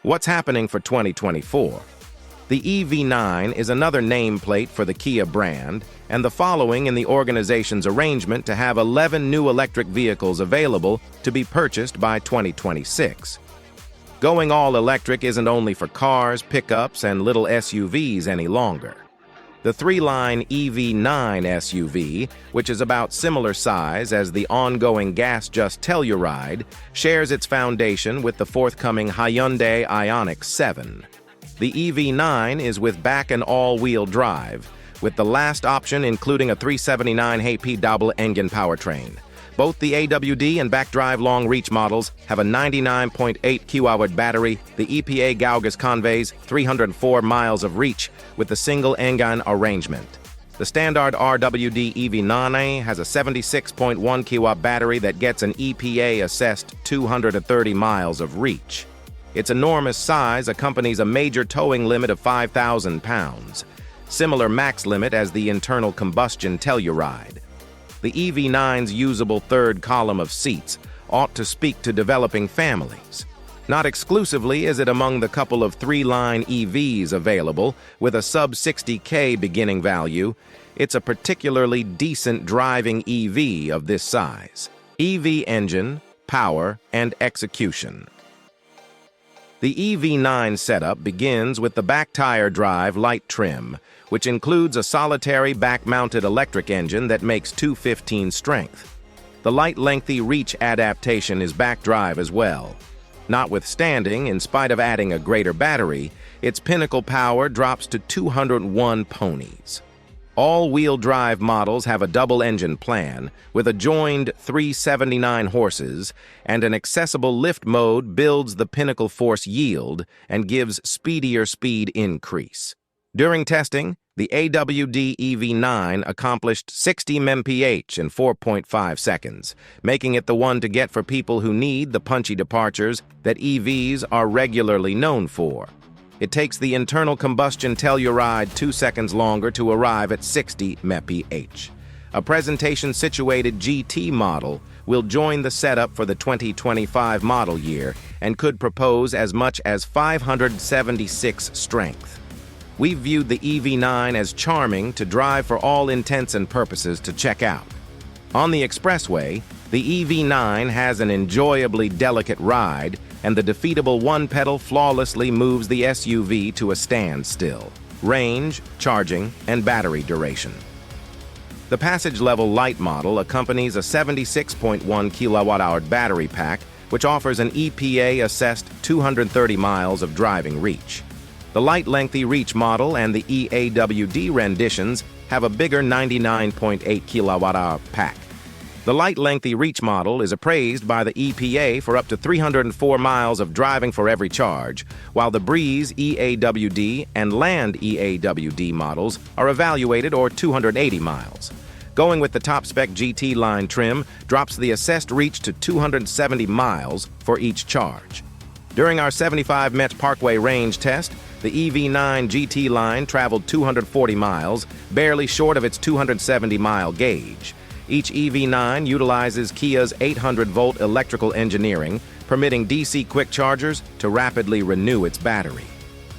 What's happening for 2024? The EV9 is another nameplate for the Kia brand, and the following in the organization's arrangement to have 11 new electric vehicles available to be purchased by 2026. Going all electric isn't only for cars, pickups, and little SUVs any longer. The three-line EV9 SUV, which is about similar size as the ongoing Gas Just Telluride, shares its foundation with the forthcoming Hyundai Ioniq 7. The EV9 is with back and all-wheel drive, with the last option including a 379 HP double-engine powertrain. Both the AWD and back-drive long-reach models have a 99.8 kWh battery. The EPA Gaugas conveys 304 miles of reach with a single-engine arrangement. The standard RWD EV9 has a 76.1 kW battery that gets an EPA-assessed 230 miles of reach. Its enormous size accompanies a major towing limit of 5,000 pounds, similar max limit as the internal combustion Telluride. The EV9's usable third column of seats ought to speak to developing families. Not exclusively is it among the couple of three-line EVs available with a sub-60K beginning value, it's a particularly decent driving EV of this size. EV engine, power, and execution. The EV9 setup begins with the back tire drive light trim, which includes a solitary back-mounted electric engine that makes 215 strength. The light lengthy reach adaptation is back drive as well. Notwithstanding, in spite of adding a greater battery, its pinnacle power drops to 201 ponies. All-wheel drive models have a double-engine plan, with a joined 379 horses, and an accessible lift mode builds the pinnacle force yield and gives speedier speed increase. During testing, the AWD EV9 accomplished 60 mph in 4.5 seconds, making it the one to get for people who need the punchy departures that EVs are regularly known for. It takes the internal combustion Telluride 2 seconds longer to arrive at 60 mph. A presentation-situated GT model will join the setup for the 2025 model year and could propose as much as 576 strength. We've viewed the EV9 as charming to drive for all intents and purposes to check out. On the expressway, the EV9 has an enjoyably delicate ride, and the defeatable one-pedal flawlessly moves the SUV to a standstill. Range, charging, and battery duration. The passage-level light model accompanies a 76.1 kWh battery pack, which offers an EPA-assessed 230 miles of driving reach. The light lengthy reach model and the EAWD renditions have a bigger 99.8 kWh pack. The light lengthy reach model is appraised by the EPA for up to 304 miles of driving for every charge, while the Breeze EAWD and Land EAWD models are evaluated or 280 miles. Going with the top-spec GT Line trim drops the assessed reach to 270 miles for each charge. During our 75 Met Parkway range test, the EV9 GT Line traveled 240 miles, barely short of its 270-mile gauge. Each EV9 utilizes Kia's 800-volt electrical engineering, permitting DC quick chargers to rapidly renew its battery.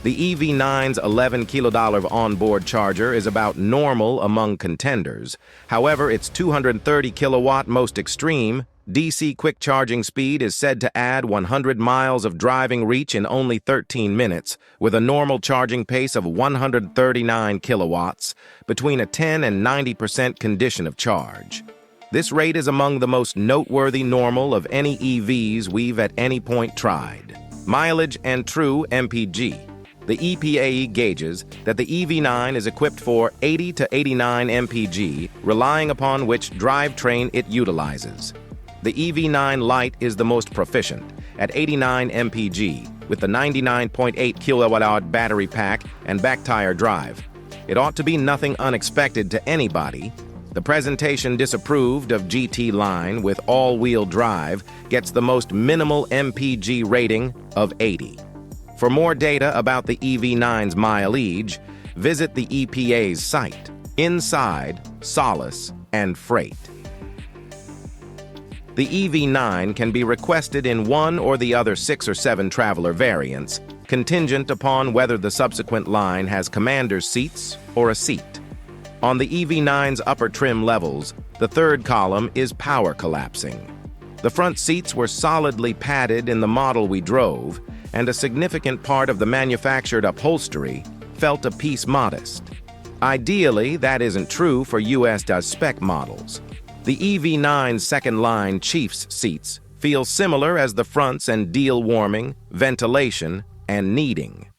The EV9's $11 kW onboard charger is about normal among contenders. However, its 230 kilowatt most extreme DC quick charging speed is said to add 100 miles of driving reach in only 13 minutes, with a normal charging pace of 139 kilowatts, between a 10 and 90% condition of charge. This rate is among the most noteworthy normal of any EVs we've at any point tried. Mileage and true MPG. The EPA gauges that the EV9 is equipped for 80 to 89 mpg, relying upon which drivetrain it utilizes. The EV9 Lite is the most proficient, at 89 mpg, with the 99.8 kWh battery pack and back tire drive. It ought to be nothing unexpected to anybody. The presentation disapproved of GT Line with all-wheel drive gets the most minimal MPG rating of 80. For more data about the EV9's mileage, visit the EPA's site, Inside, Solace, and Freight. The EV9 can be requested in one or the other 6 or 7 traveler variants, contingent upon whether the subsequent line has commander's seats or a seat. On the EV9's upper trim levels, the third column is power collapsing. The front seats were solidly padded in the model we drove, and a significant part of the manufactured upholstery felt a piece modest. Ideally, that isn't true for US-spec models. The EV9's second-line Chief's seats feel similar as the fronts and deal warming, ventilation, and kneading.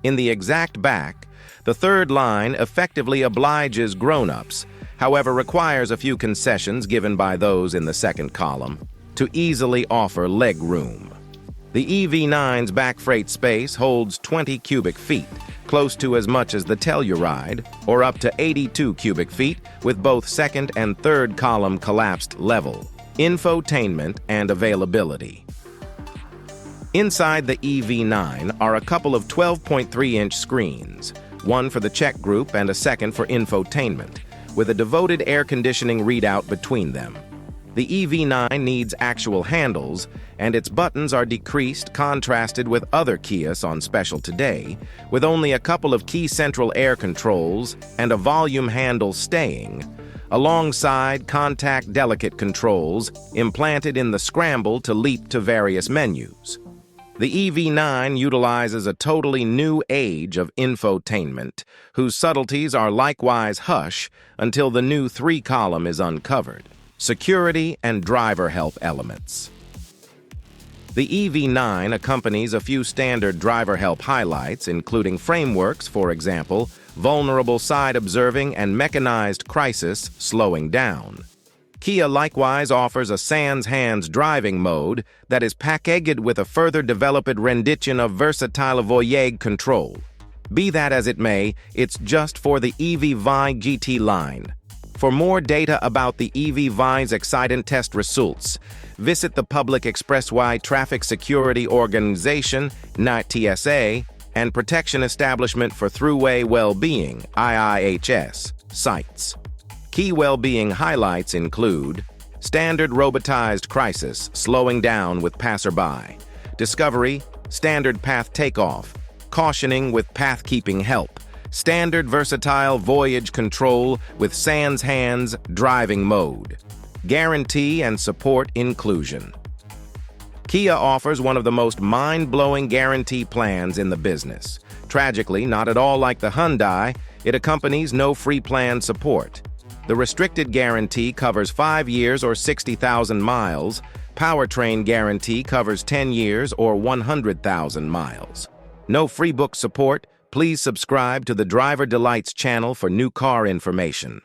In the exact back, the third line effectively obliges grown-ups, however requires a few concessions given by those in the second column to easily offer leg room. The EV9's back freight space holds 20 cubic feet, close to as much as the Telluride, or up to 82 cubic feet with both second and third column collapsed level, infotainment, and availability. Inside the EV9 are a couple of 12.3-inch screens, one for the check group and a second for infotainment, with a devoted air conditioning readout between them. The EV9 needs actual handles, and its buttons are decreased, contrasted with other Kias on special today, with only a couple of key central air controls and a volume handle staying, alongside contact delicate controls implanted in the scramble to leap to various menus. The EV9 utilizes a totally new age of infotainment, whose subtleties are likewise hush until the new 3-column is uncovered. Security and driver help elements. The EV9 accompanies a few standard driver help highlights, including frameworks, for example, vulnerable side observing and mechanized crisis slowing down. Kia likewise offers a sans hands driving mode that is packaged with a further developed rendition of versatile voyage control. Be that as it may, it's just for the EV9 GT Line. For more data about the EV9's exciting test results, visit the Public Expressway Traffic Security Organization, (TSA), and Protection Establishment for Thruway Well-Being, IIHS, sites. Key well-being highlights include standard robotized crisis, slowing down with passerby, discovery, standard path takeoff, cautioning with path-keeping help, standard versatile voyage control with sans hands driving mode, guarantee and support inclusion. Kia offers one of the most mind-blowing guarantee plans in the business. Tragically, not at all like the Hyundai, it accompanies no free plan support. The restricted guarantee covers 5 years or 60,000 miles. Powertrain guarantee covers 10 years or 100,000 miles. No free book support. Please subscribe to the Driver Delights channel for new car information.